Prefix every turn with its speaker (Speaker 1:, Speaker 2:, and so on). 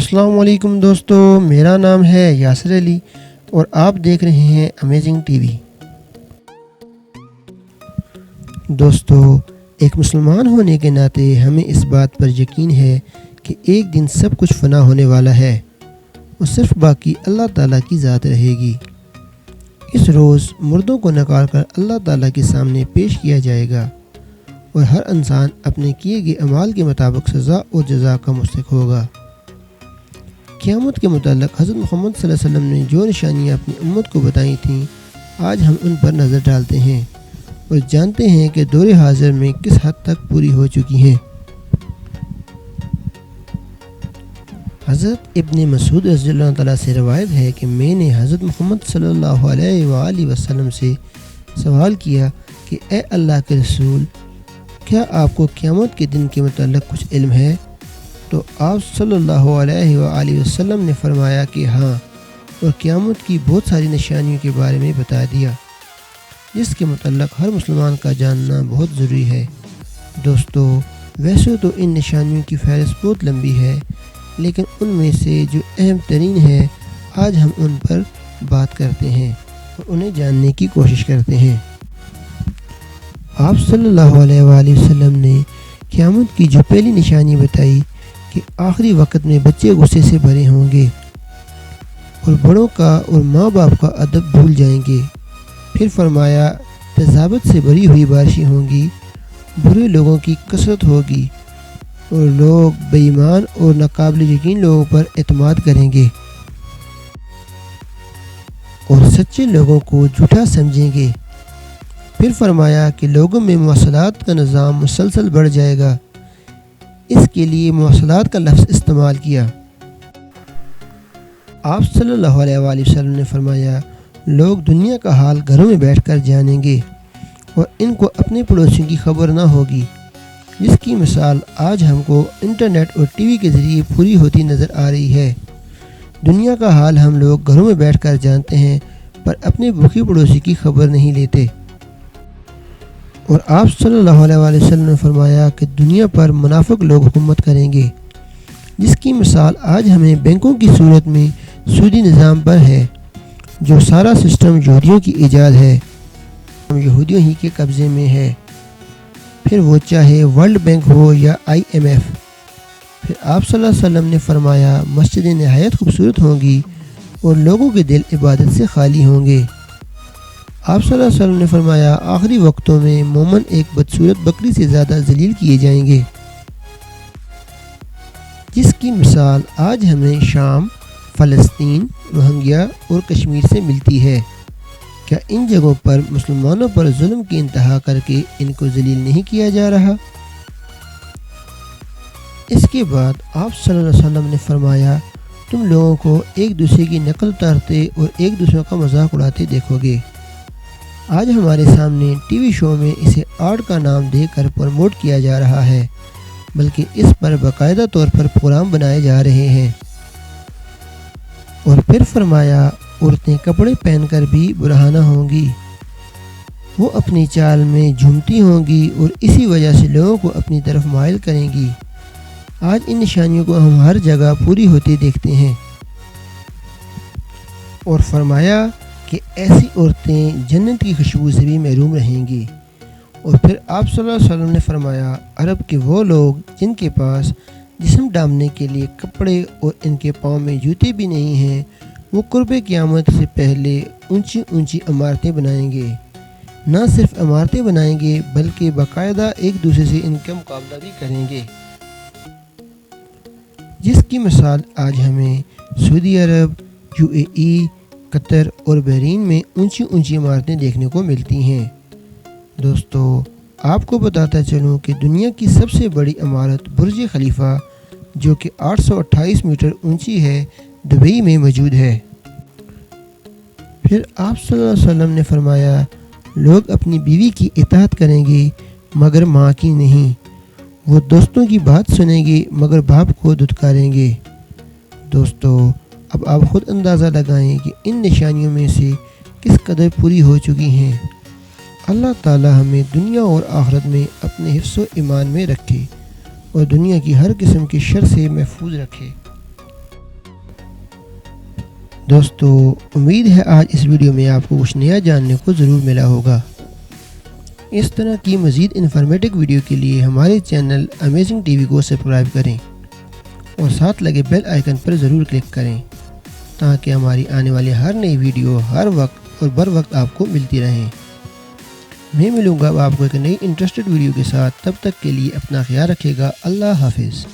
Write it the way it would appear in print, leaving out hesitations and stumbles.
Speaker 1: السلام علیکم دوستو، میرا نام ہے یاسر علی اور آپ دیکھ رہے ہیں امیزنگ ٹی وی۔ دوستو، ایک مسلمان ہونے کے ناطے ہمیں اس بات پر یقین ہے کہ ایک دن سب کچھ فنا ہونے والا ہے اور صرف باقی اللہ تعالیٰ کی ذات رہے گی۔ اس روز مردوں کو نکال کر اللہ تعالیٰ کے سامنے پیش کیا جائے گا اور ہر انسان اپنے کیے گئے اعمال کے مطابق سزا اور جزا کا مستحق ہوگا۔ قیامت کے متعلق حضرت محمد صلی اللہ علیہ وسلم نے جو نشانیاں اپنی امت کو بتائی تھیں، آج ہم ان پر نظر ڈالتے ہیں اور جانتے ہیں کہ دور حاضر میں کس حد تک پوری ہو چکی ہیں۔ حضرت ابن مسعود رضی اللہ تعالیٰ سے روایت ہے کہ میں نے حضرت محمد صلی اللہ علیہ وآلہ وسلم سے سوال کیا کہ اے اللہ کے رسول، کیا آپ کو قیامت کے دن کے متعلق کچھ علم ہے؟ تو آپ صلی اللہ علیہ وآلہ وسلم نے فرمایا کہ ہاں، اور قیامت کی بہت ساری نشانیوں کے بارے میں بتا دیا، جس کے متعلق ہر مسلمان کا جاننا بہت ضروری ہے۔ دوستو، ویسے تو ان نشانیوں کی فہرست بہت لمبی ہے، لیکن ان میں سے جو اہم ترین ہے، آج ہم ان پر بات کرتے ہیں اور انہیں جاننے کی کوشش کرتے ہیں۔ آپ صلی اللہ علیہ وآلہ وسلم نے قیامت کی جو پہلی نشانی بتائی کہ آخری وقت میں بچے غصے سے بھرے ہوں گے اور بڑوں کا اور ماں باپ کا ادب بھول جائیں گے۔ پھر فرمایا تذابت سے بھری ہوئی بارشیں ہوں گی، برے لوگوں کی کثرت ہوگی اور لوگ بے ایمان اور ناقابل یقین لوگوں پر اعتماد کریں گے اور سچے لوگوں کو جھوٹا سمجھیں گے۔ پھر فرمایا کہ لوگوں میں مواصلات کا نظام مسلسل بڑھ جائے گا، اس کے لیے مواصلات کا لفظ استعمال کیا۔ آپ صلی اللہ علیہ وآلہ وسلم نے فرمایا لوگ دنیا کا حال گھروں میں بیٹھ کر جانیں گے اور ان کو اپنے پڑوسیوں کی خبر نہ ہوگی، جس کی مثال آج ہم کو انٹرنیٹ اور ٹی وی کے ذریعے پوری ہوتی نظر آ رہی ہے۔ دنیا کا حال ہم لوگ گھروں میں بیٹھ کر جانتے ہیں، پر اپنے بھوکے پڑوسی کی خبر نہیں لیتے۔ اور آپ صلی اللہ علیہ وآلہ وسلم نے فرمایا کہ دنیا پر منافق لوگ حکومت کریں گے، جس کی مثال آج ہمیں بینکوں کی صورت میں سودی نظام پر ہے، جو سارا سسٹم یہودیوں کی ایجاد ہے، یہودیوں ہی کے قبضے میں ہے، پھر وہ چاہے ورلڈ بینک ہو یا IMF۔ پھر آپ صلی اللہ علیہ وسلم نے فرمایا مسجدیں نہایت خوبصورت ہوں گی اور لوگوں کے دل عبادت سے خالی ہوں گے۔ آپ صلی اللہ علیہ وسلم نے فرمایا آخری وقتوں میں مومن ایک بدصورت بکری سے زیادہ ذلیل کیے جائیں گے، جس کی مثال آج ہمیں شام، فلسطین، روہنگیا اور کشمیر سے ملتی ہے۔ کیا ان جگہوں پر مسلمانوں پر ظلم کی انتہا کر کے ان کو ذلیل نہیں کیا جا رہا؟ اس کے بعد آپ صلی اللہ علیہ وسلم نے فرمایا تم لوگوں کو ایک دوسرے کی نقل اتارتے اور ایک دوسرے کا مذاق اڑاتے دیکھو گے۔ آج ہمارے سامنے ٹی وی شو میں اسے آرٹ کا نام دے کر پروموٹ کیا جا رہا ہے، بلکہ اس پر باقاعدہ طور پر پروگرام بنائے جا رہے ہیں۔ اور پھر فرمایا عورتیں کپڑے پہن کر بھی برہنہ ہوں گی، وہ اپنی چال میں جھومتی ہوں گی اور اسی وجہ سے لوگوں کو اپنی طرف مائل کریں گی۔ آج ان نشانیوں کو ہم ہر جگہ پوری ہوتے دیکھتے ہیں۔ اور فرمایا کہ ایسی عورتیں جنت کی خوشبو سے بھی محروم رہیں گی۔ اور پھر آپ صلی اللہ علیہ وسلم نے فرمایا عرب کے وہ لوگ جن کے پاس جسم ڈھانپنے کے لیے کپڑے اور ان کے پاؤں میں جوتے بھی نہیں ہیں، وہ قرب قیامت سے پہلے اونچی اونچی عمارتیں بنائیں گے۔ نہ صرف عمارتیں بنائیں گے بلکہ باقاعدہ ایک دوسرے سے ان کا مقابلہ بھی کریں گے، جس کی مثال آج ہمیں سعودی عرب، UAE، قطر اور بحرین میں اونچی اونچی عمارتیں دیکھنے کو ملتی ہیں۔ دوستو، آپ کو بتاتا چلوں کہ دنیا کی سب سے بڑی عمارت برج خلیفہ، جو کہ 828 میٹر اونچی ہے، دبئی میں موجود ہے۔ پھر آپ صلی اللہ علیہ وسلم نے فرمایا لوگ اپنی بیوی کی اطاعت کریں گے مگر ماں کی نہیں، وہ دوستوں کی بات سنیں گے مگر باپ کو دھتکاریں گے۔ دوستو، اب آپ خود اندازہ لگائیں کہ ان نشانیوں میں سے کس قدر پوری ہو چکی ہیں۔ اللہ تعالی ہمیں دنیا اور آخرت میں اپنے حفظ و ایمان میں رکھے اور دنیا کی ہر قسم کی شر سے محفوظ رکھے۔ دوستو امید ہے آج اس ویڈیو میں آپ کو کچھ نیا جاننے کو ضرور ملا ہوگا۔ اس طرح کی مزید انفارمیٹو ویڈیو کے لیے ہمارے چینل امیزنگ ٹی وی کو سبسکرائب کریں اور ساتھ لگے بیل آئیکن پر ضرور کلک کریں تاکہ ہماری آنے والی ہر نئی ویڈیو ہر وقت اور بر وقت آپ کو ملتی رہیں۔ میں ملوں گا آپ کو ایک نئی انٹرسٹڈ ویڈیو کے ساتھ، تب تک کے لیے اپنا خیال رکھے گا۔ اللہ حافظ۔